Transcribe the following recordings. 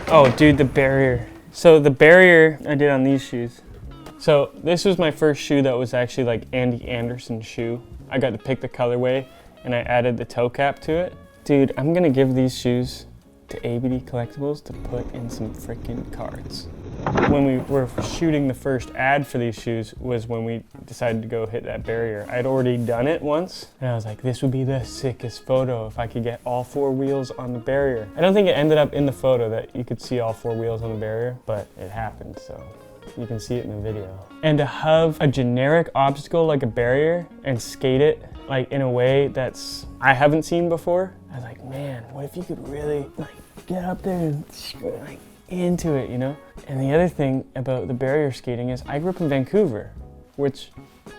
Oh, dude, the barrier. So the barrier I did on these shoes. So this was my first shoe that was actually like Andy Anderson's shoe. I got to pick the colorway and I added the toe cap to it. Dude, I'm gonna give these shoes to NBD Collectibles to put in some freaking cards. When we were shooting the first ad for these shoes was when we decided to go hit that barrier. I'd already done it once and I was like, this would be the sickest photo if I could get all 4 wheels on the barrier. I don't think it ended up in the photo that you could see all 4 wheels on the barrier, but it happened, so you can see it in the video. And to have a generic obstacle like a barrier and skate it like in a way that's I haven't seen before, I was like, man, what if you could really like get up there and like into it, you know? And the other thing about the barrier skating is I grew up in Vancouver, which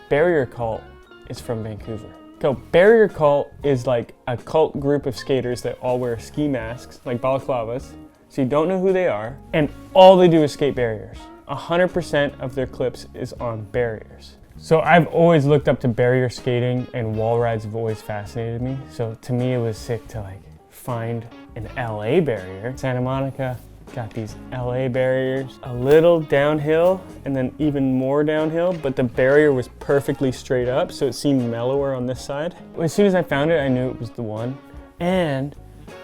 Barrier Cult is from Vancouver. So Barrier Cult is like a cult group of skaters that all wear ski masks, like balaclavas, so you don't know who they are, and all they do is skate barriers. 100% of their clips is on barriers. So I've always looked up to barrier skating, and wall rides have always fascinated me. So to me it was sick to like find an LA barrier. Santa Monica got these LA barriers, a little downhill and then even more downhill, but the barrier was perfectly straight up, so it seemed mellower on this side. As soon as I found it, I knew it was the one. And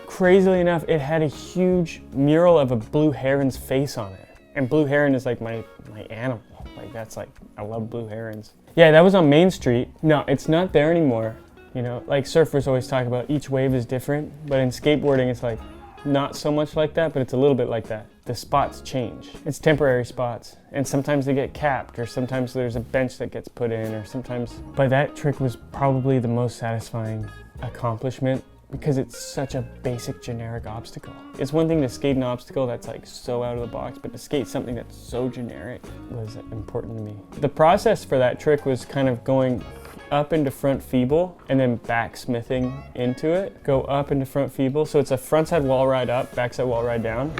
crazily enough, it had a huge mural of a blue heron's face on it. And blue heron is like my animal. Like that's like, I love blue herons. Yeah, that was on Main Street. No, it's not there anymore. You know, like surfers always talk about each wave is different, but in skateboarding it's like not so much like that, but it's a little bit like that. The spots change. It's temporary spots, and sometimes they get capped, or sometimes there's a bench that gets put in, or sometimes. But that trick was probably the most satisfying accomplishment because it's such a basic generic obstacle. It's one thing to skate an obstacle that's like so out of the box, but to skate something that's so generic was important to me. The process for that trick was kind of going up into front feeble and then backsmithing into it. Go up into front feeble. So it's a frontside wall ride up, backside wall ride down.